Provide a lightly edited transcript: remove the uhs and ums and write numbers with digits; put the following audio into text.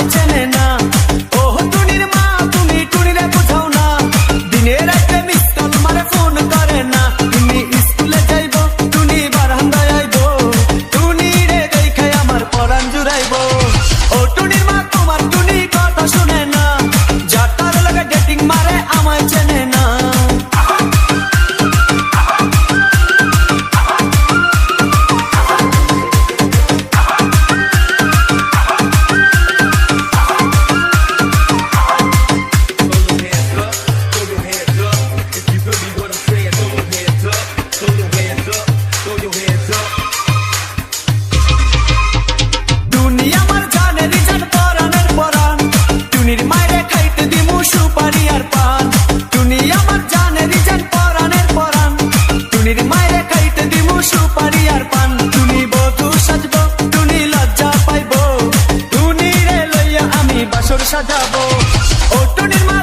আমায় চেনে না। ও টুনির মা তুমি টুনিরে বোঝাও না, দিনে রাতে মিস কল মারে ফোন করে না। তুমি স্কুলে যাইব টুনি বারান্দায় আইব, টুনিরে দেখে আমার পরাণ জুড়াইব। ও টুনির মা তোমার টুনি কথা শুনে না, যাটার লাগে ডেটিং মারে আমায় চেনে না। সাজাবো ও টুনির মা